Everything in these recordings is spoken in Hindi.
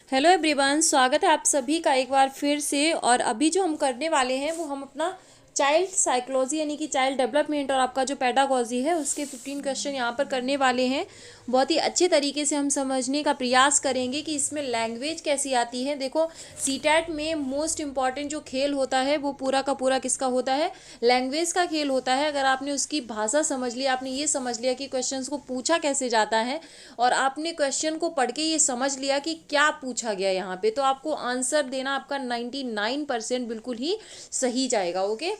हेलो एवरीवन, स्वागत है आप सभी का एक बार फिर से। और अभी जो हम करने वाले हैं वो हम अपना चाइल्ड साइकोलॉजी यानी कि चाइल्ड डेवलपमेंट और आपका जो पेडागॉजी है उसके 15 क्वेश्चन यहाँ पर करने वाले हैं। बहुत ही अच्छे तरीके से हम समझने का प्रयास करेंगे कि इसमें लैंग्वेज कैसी आती है। देखो, सीटेट में मोस्ट इम्पॉर्टेंट जो खेल होता है वो पूरा का पूरा किसका होता है? लैंग्वेज का खेल होता है। अगर आपने उसकी भाषा समझ ली, आपने ये समझ लिया कि क्वेश्चंस को पूछा कैसे जाता है और आपने क्वेश्चन को पढ़ के ये समझ लिया कि क्या पूछा गया यहाँ पे, तो आपको आंसर देना आपका 99% बिल्कुल ही सही जाएगा। ओके,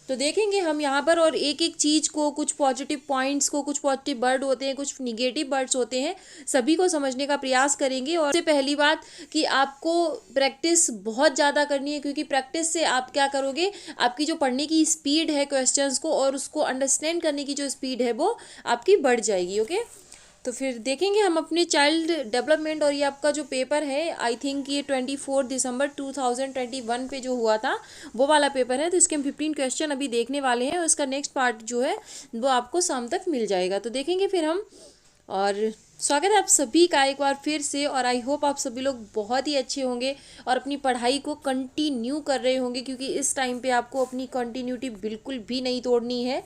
तो देखेंगे हम यहाँ पर और एक एक चीज़ को, कुछ पॉजिटिव पॉइंट्स को, कुछ पॉजिटिव वर्ड होते हैं, कुछ निगेटिव वर्ड्स होते हैं, सभी को समझने का प्रयास करेंगे। और सबसे पहली बात कि आपको प्रैक्टिस बहुत ज़्यादा करनी है, क्योंकि प्रैक्टिस से आप क्या करोगे, आपकी जो पढ़ने की स्पीड है क्वेश्चंस को और उसको अंडरस्टैंड करने की जो स्पीड है वो आपकी बढ़ जाएगी। ओके, तो फिर देखेंगे हम अपने चाइल्ड डेवलपमेंट। और ये आपका जो पेपर है, आई थिंक ये 24 दिसंबर 2021 पे जो हुआ था वो वाला पेपर है। तो इसके हम 15 क्वेश्चन अभी देखने वाले हैं और इसका नेक्स्ट पार्ट जो है वो आपको शाम तक मिल जाएगा। तो देखेंगे फिर हम। और स्वागत है आप सभी का एक बार फिर से। और आई होप आप सभी लोग बहुत ही अच्छे होंगे और अपनी पढ़ाई को कंटिन्यू कर रहे होंगे, क्योंकि इस टाइम पे आपको अपनी कंटिन्यूटी बिल्कुल भी नहीं तोड़नी है।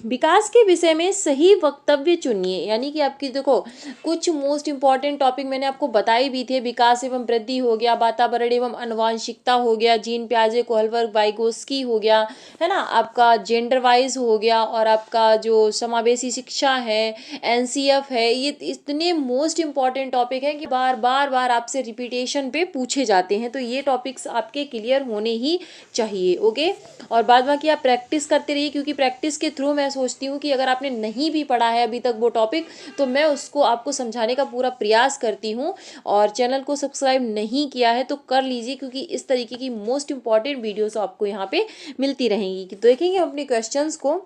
विकास के विषय में सही वक्तव्य चुनिए, यानी कि आपकी देखो कुछ मोस्ट इंपॉर्टेंट टॉपिक मैंने आपको बताए भी थे। विकास एवं वृद्धि हो गया, वातावरण एवं आनुवंशिकता हो गया, जीन पियाजे कोहलबर्ग वाइगोस्की हो गया, है ना, आपका जेंडर वाइज हो गया, और आपका जो समावेशी शिक्षा है, एनसीएफ है। ये इतने मोस्ट इंपॉर्टेंट टॉपिक है कि बार बार बार आपसे रिपीटेशन पे पूछे जाते हैं, तो ये टॉपिक्स आपके क्लियर होने ही चाहिए। ओके, और बाद बाकी आप प्रैक्टिस करते रहिए, क्योंकि प्रैक्टिस के थ्रू मैं सोचती हूँ कि अगर आपने नहीं भी पढ़ा है अभी तक वो टॉपिक, तो मैं उसको आपको समझाने का पूरा प्रयास करती हूँ। और चैनल को सब्सक्राइब नहीं किया है तो कर लीजिए, क्योंकि इस तरीके की मोस्ट इंपॉर्टेंट वीडियोस आपको यहाँ पे मिलती रहेंगी। तो देखेंगे हम अपने क्वेश्चंस को।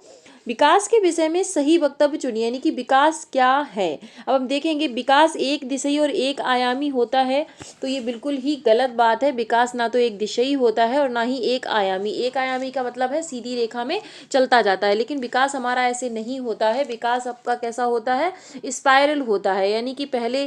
विकास के विषय में सही वक्तव्य चुनिए, यानी कि विकास क्या है। अब हम देखेंगे विकास एक दिशई और एक आयामी होता है, तो ये बिल्कुल ही गलत बात है। विकास ना तो एक दिशई होता है और ना ही एक आयामी। एक आयामी का मतलब है सीधी रेखा में चलता जाता है, लेकिन विकास हमारा ऐसे नहीं होता है। विकास आपका कैसा होता है? स्पाइरल होता है, यानी कि पहले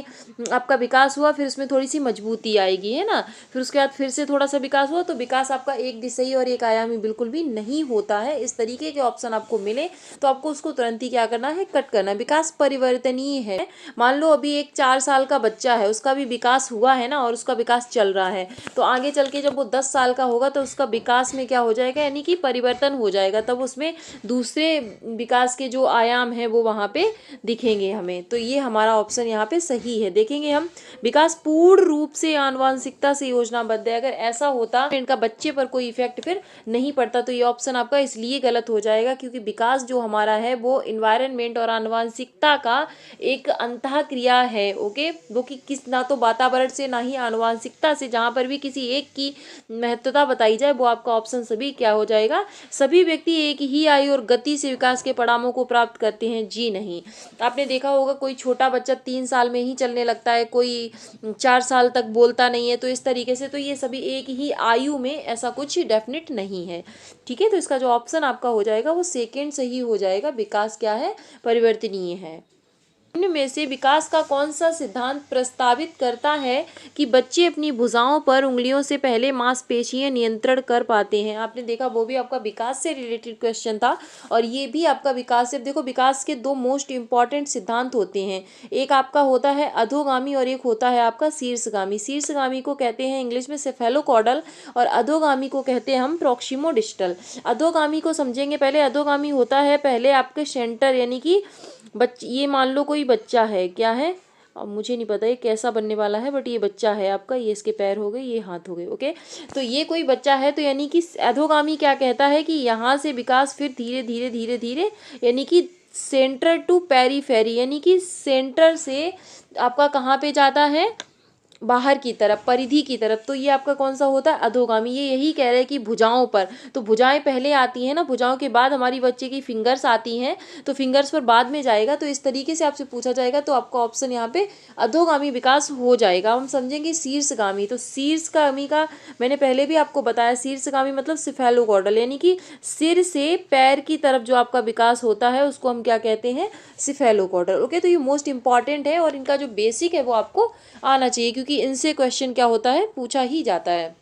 आपका विकास हुआ, फिर उसमें थोड़ी सी मजबूती आएगी, है ना, फिर उसके बाद फिर से थोड़ा सा विकास हुआ। तो विकास आपका एक दिशई और एक आयामी बिल्कुल भी नहीं होता है। इस तरीके के ऑप्शन आपको मिले तो आपको उसको तुरंत ही क्या करना है? कट करना। विकास परिवर्तनीय है। मान लो अभी एक 4 साल का बच्चा है, उसका भी विकास हुआ है ना, और उसका विकास चल रहा है, तो आगे चल के जब वो 10 साल का होगा तो उसका विकास में क्या हो जाएगा, यानी कि परिवर्तन हो जाएगा। तब उसमें दूसरे विकास के जो आयाम है वो वहाँ पे दिखेंगे हमें। तो ये हमारा ऑप्शन यहाँ पे सही है। देखेंगे हम, विकास पूर्ण रूप से आनुवंशिकता से योजनाबद्ध है। अगर ऐसा होता तो इनका बच्चे पर कोई इफेक्ट फिर नहीं पड़ता, तो ये ऑप्शन आपका इसलिए गलत हो जाएगा क्योंकि विकास जो हमारा है वो इन्वायरमेंट और आनुवंशिकता का एक अंतः क्रिया है। ओके, वो कि किस ना तो वातावरण से ना ही आनुवंशिकता से, जहाँ पर भी किसी एक की महत्वता बताई जाए वो आपका ऑप्शन सभी क्या हो जाएगा? सभी व्यक्ति एक ही आयु और गति से विकास के परिणामों को प्राप्त करते हैं? जी नहीं। आपने देखा होगा कोई छोटा बच्चा 3 साल में ही चलने लगता है, कोई 4 साल तक बोलता नहीं है, तो इस तरीके से तो ये सभी एक ही आयु में, ऐसा कुछ डेफिनेट नहीं है। ठीक है, तो इसका जो ऑप्शन आपका हो जाएगा वो सेकेंड सही हो जाएगा। विकास क्या है? परिवर्तनीय है। इनमें से विकास का कौन सा सिद्धांत प्रस्तावित करता है कि बच्चे अपनी भुजाओं पर उंगलियों से पहले मांसपेशियां नियंत्रण कर पाते हैं? आपने देखा वो भी आपका विकास से रिलेटेड क्वेश्चन था, और ये भी आपका विकास से। देखो, विकास के 2 मोस्ट इंपॉर्टेंट सिद्धांत होते हैं। एक आपका होता है अधोगामी और एक होता है आपका शीर्षगामी। शीर्षगामी को कहते हैं इंग्लिश में सेफेलोकॉडल और अधोगामी को कहते हैं हम प्रोक्सिमोडिस्टल। अधोगामी को समझेंगे पहले। अधोगामी होता है पहले आपके सेंटर, यानी कि ये मान लो कोई बच्चा है, क्या है, अब मुझे नहीं पता ये कैसा बनने वाला है, बट ये बच्चा है आपका, ये इसके पैर हो गए, ये हाथ हो गए। ओके, तो ये कोई बच्चा है, तो यानी कि अधोगामी क्या कहता है कि यहाँ से विकास फिर धीरे धीरे धीरे धीरे, यानी कि सेंटर टू पेरीफेरी, यानी कि सेंटर से आपका कहाँ पे जाता है? बाहर की तरफ, परिधि की तरफ। तो ये आपका कौन सा होता है? अधोगामी। ये यही कह रहे हैं कि भुजाओं पर, तो भुजाएं पहले आती हैं ना, भुजाओं के बाद हमारी बच्चे की फिंगर्स आती हैं, तो फिंगर्स पर बाद में जाएगा। तो इस तरीके से आपसे पूछा जाएगा, तो आपका ऑप्शन यहाँ पे अधोगामी विकास हो जाएगा। हम समझेंगे शीर्षगामी। तो शीर्षगामी का मैंने पहले भी आपको बताया, शीर्षगामी मतलब सिफेलोकॉडल, यानी कि सिर से पैर की तरफ जो आपका विकास होता है उसको हम क्या कहते हैं? सिफेलोकॉडल। ओके, तो ये मोस्ट इंपॉर्टेंट है और इनका जो बेसिक है वो आपको आना चाहिए, क्योंकि क्योंकि इनसे क्वेश्चन क्या होता है, पूछा ही जाता है।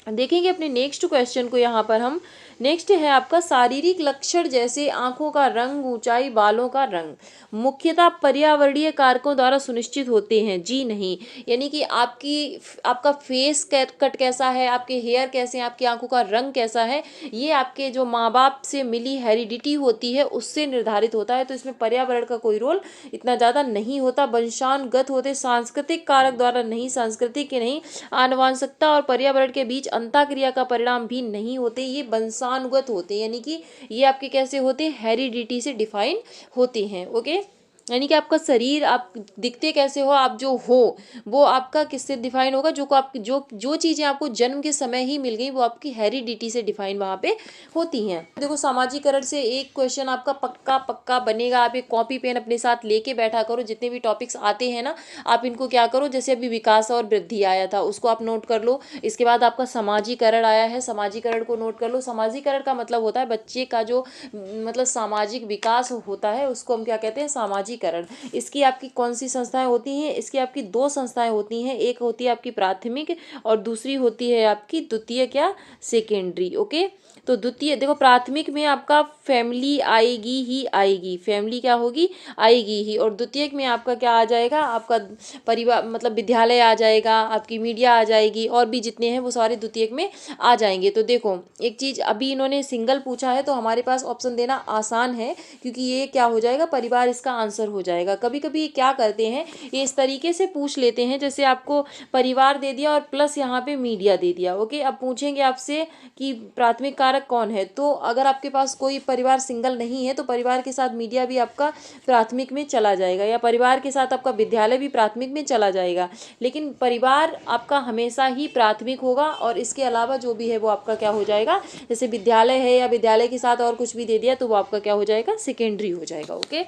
देखेंगे अपने नेक्स्ट क्वेश्चन को यहाँ पर हम। नेक्स्ट है आपका शारीरिक लक्षण जैसे आंखों का रंग, ऊंचाई, बालों का रंग मुख्यतः पर्यावरणीय कारकों द्वारा सुनिश्चित होते हैं, जी नहीं। यानी कि आपका फेस कट कैसा है, आपके हेयर कैसे हैं, आपकी आंखों का रंग कैसा है, ये आपके जो माँ बाप से मिली हेरिडिटी होती है उससे निर्धारित होता है। तो इसमें पर्यावरण का कोई रोल इतना ज़्यादा नहीं होता। वंशानुगत होते, सांस्कृतिक कारक द्वारा नहीं, सांस्कृतिक के नहीं, आनुवंशिकता और पर्यावरण के बीच अंतःक्रिया का परिणाम भी नहीं होते, ये वंशानुगत होते हैं। यानी कि ये आपके कैसे होते हैं, हेरिडिटी से डिफाइन होते हैं। ओके, यानी कि आपका शरीर, आप दिखते कैसे हो, आप जो हो वो आपका किससे डिफाइन होगा, जो चीज़ें आपको जन्म के समय ही मिल गई वो आपकी हेरिडिटी से डिफाइन वहाँ पे होती हैं। देखो सामाजिकरण से एक क्वेश्चन आपका पक्का पक्का बनेगा। आप एक कॉपी पेन अपने साथ लेके बैठा करो, जितने भी टॉपिक्स आते हैं ना आप इनको क्या करो, जैसे अभी विकास और वृद्धि आया था उसको आप नोट कर लो। इसके बाद आपका समाजीकरण आया है, समाजीकरण को नोट कर लो। समाजीकरण का मतलब होता है बच्चे का जो मतलब सामाजिक विकास होता है उसको हम क्या कहते हैं, सामाजिक। इसकी आपकी कौन सी संस्थाएं होती हैं, इसकी आपकी दो संस्थाएं होती हैं, एक होती है आपकी प्राथमिक और दूसरी होती है आपकी द्वितीय क्या, सेकेंडरी। ओके, तो द्वितीय देखो प्राथमिक में आपका फैमिली आएगी ही आएगी, फैमिली क्या होगी, आएगी ही। और द्वितीयक में आपका क्या आ जाएगा, आपका परिवार मतलब विद्यालय आ जाएगा, आपकी मीडिया आ जाएगी, और भी जितने हैं वो सारे द्वितीयक में आ जाएंगे। तो देखो एक चीज़ अभी इन्होंने सिंगल पूछा है तो हमारे पास ऑप्शन देना आसान है, क्योंकि ये क्या हो जाएगा, परिवार इसका आंसर हो जाएगा। कभी कभी क्या करते हैं, ये इस तरीके से पूछ लेते हैं, जैसे आपको परिवार दे दिया और प्लस यहाँ पे मीडिया दे दिया। ओके, अब पूछेंगे आपसे कि प्राथमिक कारक कौन है, तो अगर आपके पास कोई परिवार सिंगल नहीं है तो परिवार के साथ मीडिया भी आपका प्राथमिक में चला जाएगा, या परिवार के साथ आपका विद्यालय भी प्राथमिक में चला जाएगा। लेकिन परिवार आपका हमेशा ही प्राथमिक होगा, और इसके अलावा जो भी है वो आपका क्या हो जाएगा, जैसे विद्यालय है या विद्यालय के साथ और कुछ भी दे दिया तो वो आपका क्या हो जाएगा, सेकेंडरी हो जाएगा। ओके,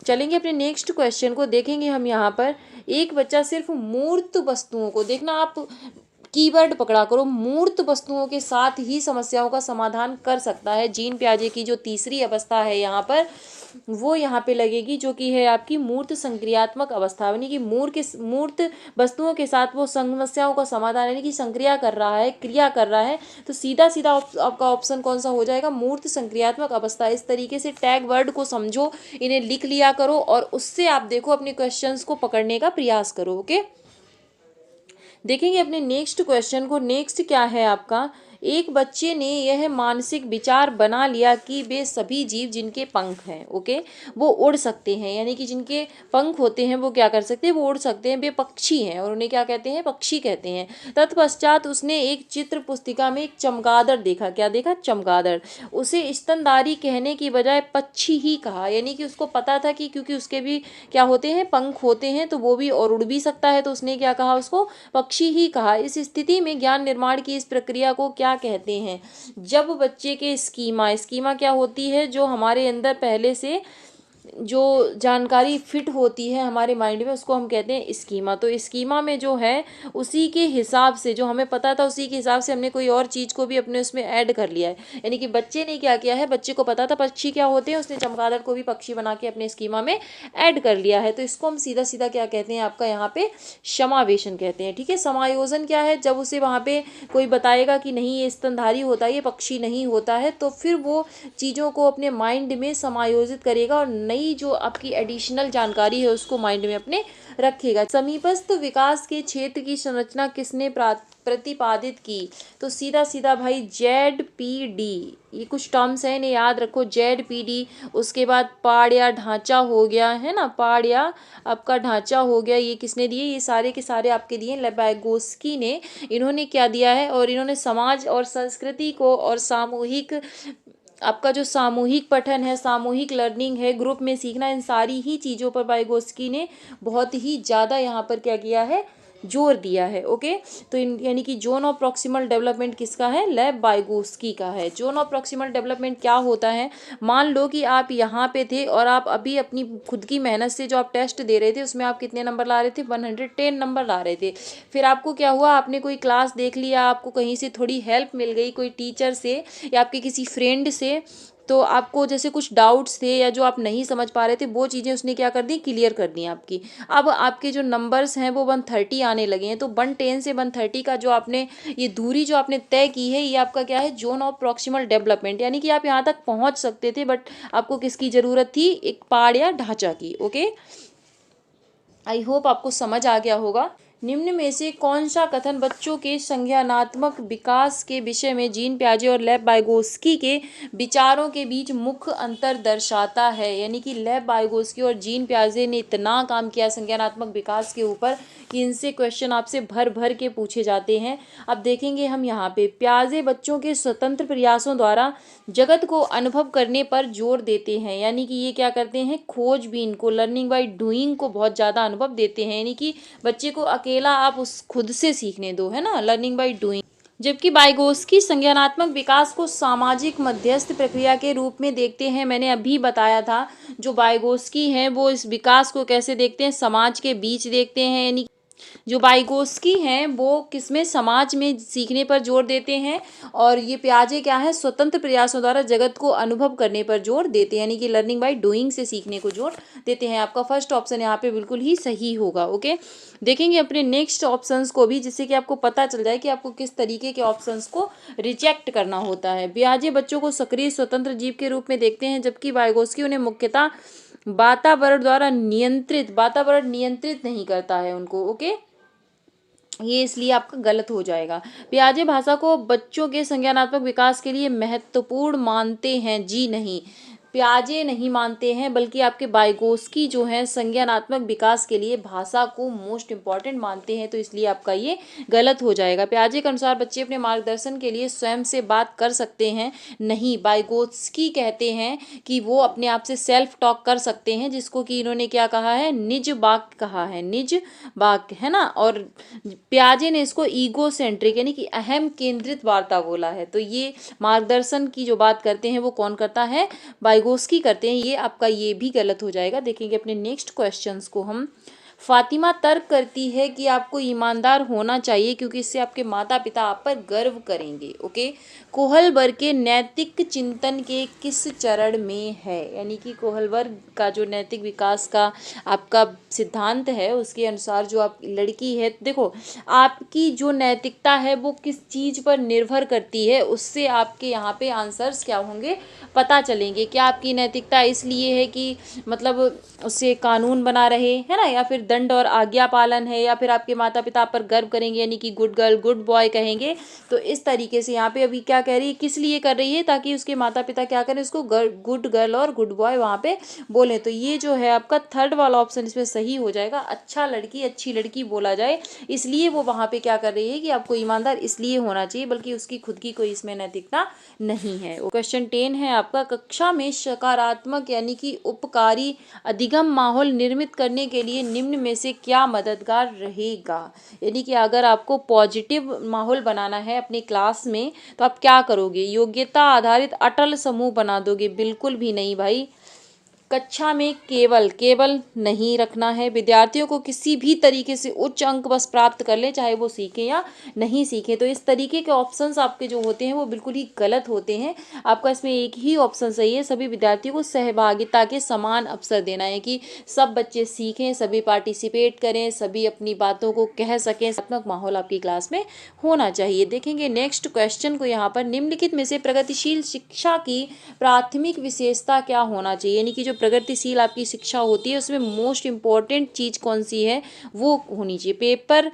चलेंगे अपने नेक्स्ट क्वेश्चन को। देखेंगे हम यहाँ पर, एक बच्चा सिर्फ मूर्त वस्तुओं को, देखना आप कीवर्ड पकड़ा करो, मूर्त वस्तुओं के साथ ही समस्याओं का समाधान कर सकता है। जीन पियाजे की जो तीसरी अवस्था है यहाँ पर वो यहाँ पे लगेगी, जो कि है आपकी मूर्त संक्रियात्मक अवस्था। यानी कि मूर्त वस्तुओं के साथ वो समस्याओं का समाधान यानी कि संक्रिया कर रहा है, क्रिया कर रहा है। तो सीधा सीधा आपका ऑप्शन कौन सा हो जाएगा, मूर्त संक्रियात्मक अवस्था। इस तरीके से टैग वर्ड को समझो, इन्हें लिख लिया करो, और उससे आप देखो अपने क्वेश्चंस को पकड़ने का प्रयास करो। ओके, देखेंगे अपने नेक्स्ट क्वेश्चन को। नेक्स्ट क्या है आपका, एक बच्चे ने यह मानसिक विचार बना लिया कि वे सभी जीव जिनके पंख हैं, ओके, वो उड़ सकते हैं। यानी कि जिनके पंख होते हैं वो क्या कर सकते हैं, वो उड़ सकते हैं, वे पक्षी हैं और उन्हें क्या कहते हैं, पक्षी कहते हैं। तत्पश्चात उसने एक चित्र पुस्तिका में एक चमगादड़ देखा, क्या देखा, चमगादड़। उसे स्तनधारी कहने की बजाय पक्षी ही कहा। यानी कि उसको पता था कि क्योंकि उसके भी क्या होते हैं, पंख होते हैं, तो वो भी और उड़ भी सकता है, तो उसने क्या कहा, उसको पक्षी ही कहा। इस स्थिति में ज्ञान निर्माण की इस प्रक्रिया को क्या कहते हैं, जब बच्चे के स्कीमा क्या होती है, जो हमारे अंदर पहले से जो जानकारी फिट होती है हमारे माइंड में, उसको हम कहते हैं स्कीमा। तो स्कीमा में जो है उसी के हिसाब से, जो हमें पता था उसी के हिसाब से हमने कोई और चीज़ को भी अपने उसमें ऐड कर लिया है। यानी कि बच्चे ने क्या किया है, बच्चे को पता था पक्षी क्या होते हैं, उसने चमगादड़ को भी पक्षी बना के अपने स्कीमा में ऐड कर लिया है। तो इसको हम सीधा सीधा क्या कहते हैं, आपका यहाँ पे समावेशन कहते हैं। ठीक है, समायोजन क्या है, जब उसे वहाँ पे कोई बताएगा कि नहीं ये स्तनधारी होता है, ये पक्षी नहीं होता है, तो फिर वो चीज़ों को अपने माइंड में समायोजित करेगा और नई जो आपकी एडिशनल जानकारी है उसको माइंड में अपने रखेगा। समीपस्थ विकास के क्षेत्र की संरचना किसने प्रतिपादित की, तो सीधा सीधा भाई ZPD, ये कुछ टर्म्स हैं, इन्हें याद रखो, ZPD। उसके बाद पाड़ या ढांचा हो गया है ना, पाड़ या आपका ढांचा हो गया, ये किसने दिए, ये सारे के सारे आपके दिए लेबागोस्की ने। इन्होंने क्या दिया है, और इन्होंने समाज और संस्कृति को और सामूहिक, आपका जो सामूहिक पठन है, सामूहिक लर्निंग है, ग्रुप में सीखना, इन सारी ही चीज़ों पर वाइगोस्की ने बहुत ही ज़्यादा यहाँ पर क्या किया है, जोर दिया है। ओके, तो यानी कि जोन ऑफ प्रॉक्सिमल डेवलपमेंट किसका है, लेव वाइगोस्की का है। जोन ऑफ प्रॉक्सिमल डेवलपमेंट क्या होता है, मान लो कि आप यहाँ पे थे और आप अभी अपनी खुद की मेहनत से जो आप टेस्ट दे रहे थे उसमें आप कितने नंबर ला रहे थे, 110 नंबर ला रहे थे। फिर आपको क्या हुआ, आपने कोई क्लास देख लिया, आपको कहीं से थोड़ी हेल्प मिल गई कोई टीचर से या आपके किसी फ्रेंड से, तो आपको जैसे कुछ डाउट्स थे या जो आप नहीं समझ पा रहे थे वो चीज़ें उसने क्या कर दी, क्लियर कर दी आपकी। अब आपके जो नंबर्स हैं वो 130 आने लगे हैं। तो 110 से 130 का जो आपने ये दूरी जो आपने तय की है, ये आपका क्या है, जोन ऑफ प्रॉक्सिमल डेवलपमेंट, यानी कि आप यहाँ तक पहुँच सकते थे, बट आपको किसकी ज़रूरत थी, एक पहाड़ या ढांचा की। ओके, आई होप आपको समझ आ गया होगा। निम्न में से कौन सा कथन बच्चों के संज्ञानात्मक विकास के विषय में जीन पियाजे और लेव वाइगोस्की के विचारों के बीच मुख्य अंतर दर्शाता है? यानी कि लेव वाइगोस्की और जीन पियाजे ने इतना काम किया संज्ञानात्मक विकास के ऊपर कि इनसे क्वेश्चन आपसे भर भर के पूछे जाते हैं। अब देखेंगे हम यहाँ पे, पियाजे बच्चों के स्वतंत्र प्रयासों द्वारा जगत को अनुभव करने पर जोर देते हैं। यानी कि ये क्या करते हैं, खोजबीन को, लर्निंग बाय डूइंग को बहुत ज़्यादा अनुभव देते हैं। यानी कि बच्चे को अकेला आप उस खुद से सीखने दो, है ना, लर्निंग बाय डूइंग। जबकि वाइगोस्की संज्ञानात्मक विकास को सामाजिक मध्यस्थ प्रक्रिया के रूप में देखते हैं। मैंने अभी बताया था, जो वाइगोस्की हैं वो इस विकास को कैसे देखते हैं, समाज के बीच देखते हैं। यानी जो वाइगोस्की हैं वो किसमें, समाज में सीखने पर जोर देते हैं, और ये पियाजे क्या है, स्वतंत्र प्रयासों द्वारा जगत को अनुभव करने पर जोर देते हैं। यानी कि लर्निंग बाय डूइंग से सीखने को जोर देते हैं। आपका फर्स्ट ऑप्शन यहाँ पे बिल्कुल ही सही होगा। ओके, देखेंगे अपने नेक्स्ट ऑप्शंस को भी, जिससे कि आपको पता चल जाए कि आपको किस तरीके के ऑप्शंस को रिजेक्ट करना होता है। पियाजे बच्चों को सक्रिय स्वतंत्र जीव के रूप में देखते हैं, जबकि वाइगोस्की उन्हें मुख्यतः वातावरण नियंत्रित नहीं करता है उनको। ओके, ये इसलिए आपका गलत हो जाएगा। पियाजे भाषा को बच्चों के संज्ञानात्मक विकास के लिए महत्वपूर्ण मानते हैं, जी नहीं, पियाजे नहीं मानते हैं, बल्कि आपके वाइगोस्की जो हैं संज्ञानात्मक विकास के लिए भाषा को मोस्ट इंपॉर्टेंट मानते हैं। तो इसलिए आपका ये गलत हो जाएगा। पियाजे के अनुसार बच्चे अपने मार्गदर्शन के लिए स्वयं से बात कर सकते हैं, नहीं, वाइगोस्की कहते हैं कि वो अपने आप से सेल्फ टॉक कर सकते हैं, जिसको कि इन्होंने क्या कहा है, निज वाक्य कहा है, निज वाक्य, है ना। और पियाजे ने इसको ईगो सेंट्रिक यानी कि अहम केंद्रित वार्ता बोला है। तो ये मार्गदर्शन की जो बात करते हैं वो कौन करता है, वाइगोस्की करते हैं। ये आपका ये भी गलत हो जाएगा। देखेंगे अपने नेक्स्ट क्वेश्चंस को हम। फातिमा तर्क करती है कि आपको ईमानदार होना चाहिए क्योंकि इससे आपके माता पिता आप पर गर्व करेंगे। ओके, कोहलबर्ग के नैतिक चिंतन के किस चरण में है? यानी कि कोहलबर्ग का जो नैतिक विकास का आपका सिद्धांत है उसके अनुसार जो आप लड़की है, देखो आपकी जो नैतिकता है वो किस चीज़ पर निर्भर करती है, उससे आपके यहाँ पे आंसर्स क्या होंगे पता चलेंगे। क्या आपकी नैतिकता इसलिए है कि मतलब उससे कानून बना रहे, है ना, या फिर दंड और आज्ञा पालन है, या फिर आपके माता पिता आप पर गर्व करेंगे यानी कि गुड गर्ल गुड बॉय कहेंगे। तो इस तरीके से यहाँ पे अभी क्या कह रही है, किस लिए कर रही है, ताकि उसके माता पिता क्या करें, उसको गुड गर्ल और गुड बॉय वहाँ पे बोले। तो ये जो है आपका थर्ड वाला ऑप्शन इसमें सही हो जाएगा। अच्छा लड़की अच्छी लड़की बोला जाए, इसलिए वो वहाँ पे क्या कर रही है कि आपको ईमानदार इसलिए होना चाहिए, बल्कि उसकी खुद की कोई इसमें नैतिकता नहीं है। क्वेश्चन 10 है आपका, कक्षा में सकारात्मक यानी कि उपकारी अधिगम माहौल निर्मित करने के लिए निम्न में से क्या मददगार रहेगा? यानी कि अगर आपको पॉजिटिव माहौल बनाना है अपनी क्लास में तो आप क्या करोगे? योग्यता आधारित अटल समूह बना दोगे? बिल्कुल भी नहीं भाई। कक्षा में केवल नहीं रखना है। विद्यार्थियों को किसी भी तरीके से उच्च अंक बस प्राप्त कर ले, चाहे वो सीखें या नहीं सीखें। तो इस तरीके के ऑप्शंस आपके जो होते हैं वो बिल्कुल ही गलत होते हैं। आपका इसमें एक ही ऑप्शन सही है, सभी विद्यार्थियों को सहभागिता के समान अवसर देना है कि सब बच्चे सीखें, सभी पार्टिसिपेट करें, सभी अपनी बातों को कह सकें। सकारात्मक माहौल आपकी क्लास में होना चाहिए। देखेंगे नेक्स्ट क्वेश्चन को यहाँ पर, निम्नलिखित में से प्रगतिशील शिक्षा की प्राथमिक विशेषता क्या होना चाहिए? यानी कि जो प्रगतिशील आपकी शिक्षा होती है उसमें मोस्ट इम्पॉर्टेंट चीज़ कौन सी है वो होनी चाहिए। पेपर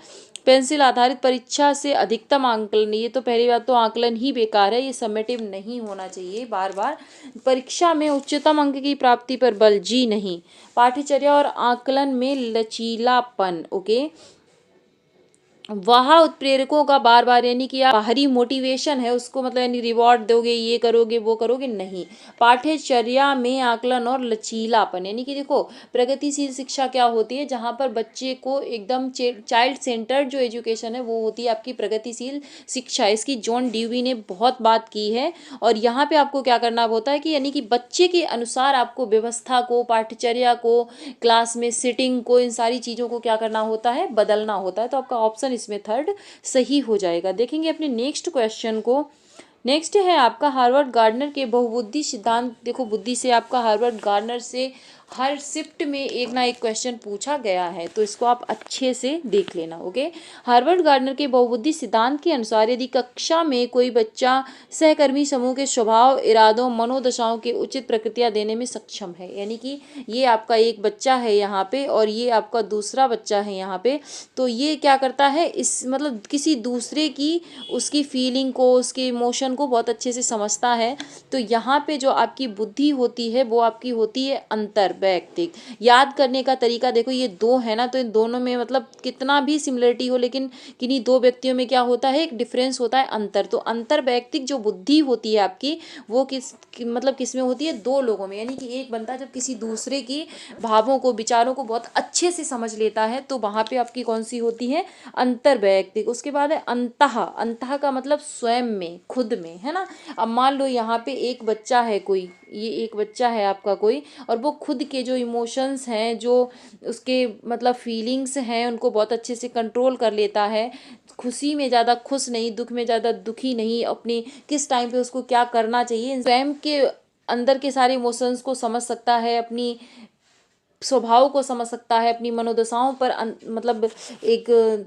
पेंसिल आधारित परीक्षा से अधिकतम आंकलन, ये तो पहली बात तो आंकलन ही बेकार है, ये समेटिव नहीं होना चाहिए। बार बार परीक्षा में उच्चतम अंक की प्राप्ति पर बल, जी नहीं। पाठ्यचर्या और आंकलन में लचीलापन, ओके। वह उत्प्रेरकों का बार बार यानी कि आप बाहरी मोटिवेशन है उसको मतलब यानी रिवॉर्ड दोगे, ये करोगे वो करोगे, नहीं। पाठ्यचर्या में आकलन और लचीलापन, यानी कि देखो प्रगतिशील शिक्षा क्या होती है, जहाँ पर बच्चे को एकदम चाइल्ड सेंटर्ड जो एजुकेशन है वो होती है आपकी प्रगतिशील शिक्षा। इसकी जॉन ड्यूवी ने बहुत बात की है। और यहाँ पे आपको क्या करना होता है कि यानी कि बच्चे के अनुसार आपको व्यवस्था को, पाठ्यचर्या को, क्लास में सिटिंग को, इन सारी चीज़ों को क्या करना होता है, बदलना होता है। तो आपका ऑप्शन इसमें थर्ड सही हो जाएगा। देखेंगे अपने नेक्स्ट क्वेश्चन को, नेक्स्ट है आपका हार्वर्ड गार्डनर के बहुबुद्धि सिद्धांत। देखो बुद्धि से आपका हार्वर्ड गार्डनर से हर शिफ्ट में एक ना एक क्वेश्चन पूछा गया है, तो इसको आप अच्छे से देख लेना। ओके, हार्वर्ड गार्डनर के बहुबुद्धि सिद्धांत के अनुसार यदि कक्षा में कोई बच्चा सहकर्मी समूह के स्वभाव, इरादों, मनोदशाओं के उचित प्रतिक्रिया देने में सक्षम है, यानी कि ये आपका एक बच्चा है यहाँ पे और ये आपका दूसरा बच्चा है यहाँ पे, तो ये क्या करता है, इस मतलब किसी दूसरे की उसकी फीलिंग को, उसके इमोशन को बहुत अच्छे से समझता है। तो यहाँ पे जो आपकी बुद्धि होती है वो आपकी होती है अंतर वैयक्तिक। याद करने का तरीका देखो, ये दो है ना, तो इन दोनों में मतलब कितना भी सिमिलरिटी हो, लेकिन किन्हीं दो व्यक्तियों में क्या होता है, एक डिफरेंस होता है, अंतर। तो अंतर वैयक्तिक जो बुद्धि होती है आपकी, वो मतलब किस में होती है, दो लोगों में। यानी कि एक बंदा जब किसी दूसरे की भावों को, विचारों को बहुत अच्छे से समझ लेता है, तो वहाँ पे आपकी कौन सी होती है, अंतर वैयक्तिक। उसके बाद है अंतः। अंतः का मतलब स्वयं में, खुद में, है ना। अब मान लो यहाँ पे एक बच्चा है कोई, ये एक बच्चा है आपका कोई, और वो खुद के जो इमोशंस हैं, जो उसके मतलब फीलिंग्स हैं, उनको बहुत अच्छे से कंट्रोल कर लेता है। खुशी में ज़्यादा खुश नहीं, दुख में ज़्यादा दुखी नहीं, अपनी किस टाइम पे उसको क्या करना चाहिए, स्वयं के अंदर के सारे इमोशंस को समझ सकता है, अपनी स्वभाव को समझ सकता है, अपनी मनोदशाओं पर मतलब एक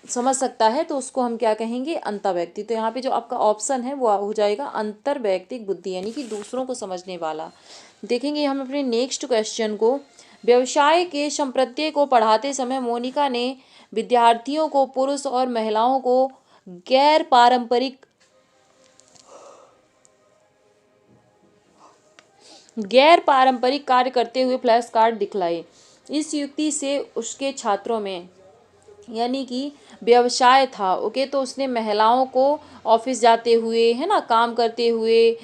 समझ सकता है, तो उसको हम क्या कहेंगे, अंतर्वैयक्ति। तो यहाँ पे जो आपका ऑप्शन है वो हो जाएगा अंतर्वैयक्तिक बुद्धि, यानी कि दूसरों को समझने वाला। देखेंगे हम अपने नेक्स्ट क्वेश्चन को। व्यवसाय के संप्रत्यय को पढ़ाते समय मोनिका ने विद्यार्थियों को पुरुष और महिलाओं को गैर पारंपरिक कार्य करते हुए फ्लैश कार्ड दिखलाए। इस युक्ति से उसके छात्रों में, यानी कि व्यवसाय था, ओके, तो उसने महिलाओं को ऑफिस जाते हुए, है ना, काम करते हुए,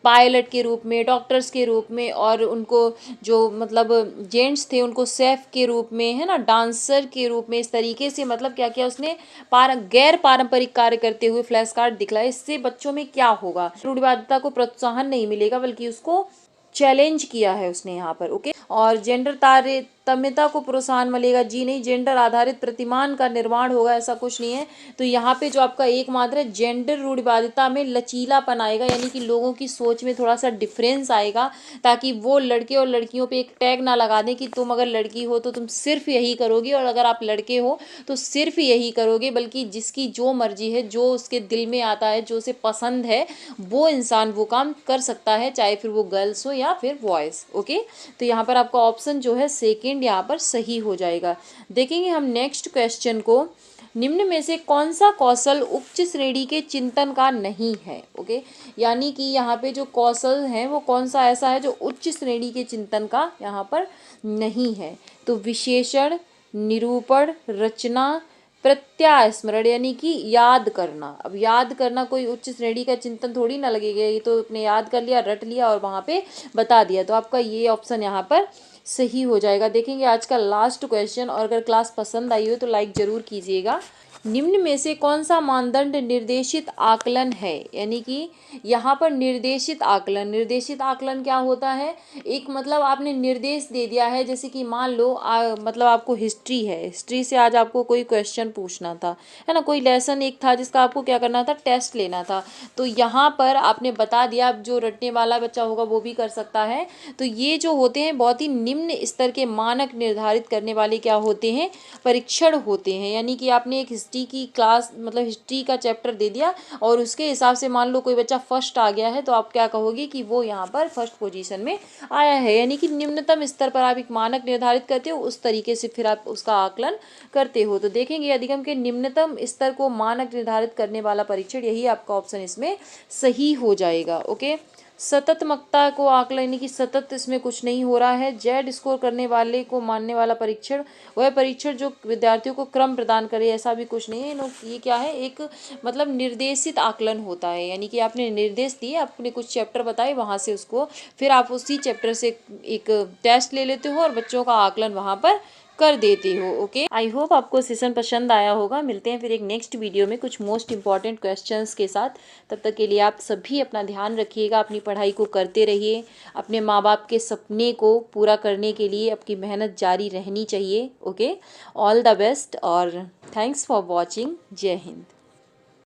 पायलट के रूप में, डॉक्टर्स के रूप में, और उनको जो मतलब जेंट्स थे उनको शेफ के रूप में, है ना, डांसर के रूप में, इस तरीके से मतलब क्या किया उसने, गैर पारंपरिक कार्य करते हुए फ्लैश कार्ड दिखलाए। इससे बच्चों में क्या होगा, रूढ़िवादिता को प्रोत्साहन नहीं मिलेगा, बल्कि उसको चैलेंज किया है उसने यहाँ पर। ओके, और जेंडर तारतम्यता को प्रोत्साहन मिलेगा, जी नहीं, जेंडर आधारित प्रतिमान का निर्माण होगा, ऐसा कुछ नहीं है। तो यहाँ पे जो आपका एकमात्र है, जेंडर रूढ़िवादिता में लचीलापन आएगा, यानी कि लोगों की सोच में थोड़ा सा डिफरेंस आएगा, ताकि वो लड़के और लड़कियों पे एक टैग ना लगा दें कि तुम अगर लड़की हो तो तुम सिर्फ यही करोगी, और अगर आप लड़के हो तो सिर्फ यही करोगे, बल्कि जिसकी जो मर्जी है, जो उसके दिल में आता है, जो उसे पसंद है, वो इंसान वो काम कर सकता है, चाहे फिर वो गर्ल्स हो या फिर बॉयज़। ओके, तो यहाँ पर आपका ऑप्शन जो है सेकंड यहाँ पर सही हो जाएगा। देखेंगे हम नेक्स्ट क्वेश्चन को। निम्न में से कौन सा कौशल उच्च श्रेणी के चिंतन का नहीं है। ओके, यानी कि यहाँ पे जो कौशल है वो कौन सा ऐसा है जो उच्च श्रेणी के चिंतन का यहाँ पर नहीं है। तो विशेषण, निरूपण, रचना, प्रत्यास्मरण, यानी कि याद करना। अब याद करना कोई उच्च श्रेणी का चिंतन थोड़ी ना लगेगा, ये तो अपने याद कर लिया, रट लिया और वहाँ पे बता दिया। तो आपका ये ऑप्शन यहाँ पर सही हो जाएगा। देखेंगे आज का लास्ट क्वेश्चन, और अगर क्लास पसंद आई हो तो लाइक ज़रूर कीजिएगा। निम्न में से कौन सा मानदंड निर्देशित आकलन है, यानी कि यहाँ पर निर्देशित आकलन। निर्देशित आकलन क्या होता है, एक मतलब आपने निर्देश दे दिया है, जैसे कि मान लो मतलब आपको हिस्ट्री है, हिस्ट्री से आज आपको कोई क्वेश्चन पूछना था, है ना, कोई लेसन एक था जिसका आपको क्या करना था, टेस्ट लेना था। तो यहाँ पर आपने बता दिया, अब जो रटने वाला बच्चा होगा वो भी कर सकता है। तो ये जो होते हैं बहुत ही निम्न स्तर के मानक निर्धारित करने वाले क्या होते हैं, परीक्षण होते हैं। यानी कि आपने एक हिस्ट्री की क्लास मतलब हिस्ट्री का चैप्टर दे दिया, और उसके हिसाब से मान लो कोई बच्चा फर्स्ट आ गया है, तो आप क्या कहोगे कि वो यहाँ पर फर्स्ट पोजीशन में आया है। यानी कि निम्नतम स्तर पर आप एक मानक निर्धारित करते हो, उस तरीके से फिर आप उसका आकलन करते हो। तो देखेंगे अधिगम के निम्नतम स्तर को मानक निर्धारित करने वाला परीक्षण, यही आपका ऑप्शन इसमें सही हो जाएगा। ओके, सततमकता को आकलन, यानी कि सतत इसमें कुछ नहीं हो रहा है। जेड स्कोर करने वाले को मानने वाला परीक्षण, वह परीक्षण जो विद्यार्थियों को क्रम प्रदान करे, ऐसा भी कुछ नहीं है। ये क्या है, एक मतलब निर्देशित आकलन होता है, यानी कि आपने निर्देश दिए, आपने कुछ चैप्टर बताए, वहाँ से उसको फिर आप उसी चैप्टर से एक टेस्ट ले लेते हो और बच्चों का आकलन वहाँ पर कर देते हो। ओके, आई होप आपको सेशन पसंद आया होगा। मिलते हैं फिर एक नेक्स्ट वीडियो में कुछ मोस्ट इंपॉर्टेंट क्वेश्चंस के साथ। तब तक के लिए आप सभी अपना ध्यान रखिएगा, अपनी पढ़ाई को करते रहिए, अपने माँ बाप के सपने को पूरा करने के लिए आपकी मेहनत जारी रहनी चाहिए। ओके, ऑल द बेस्ट और थैंक्स फॉर वॉचिंग। जय हिंद।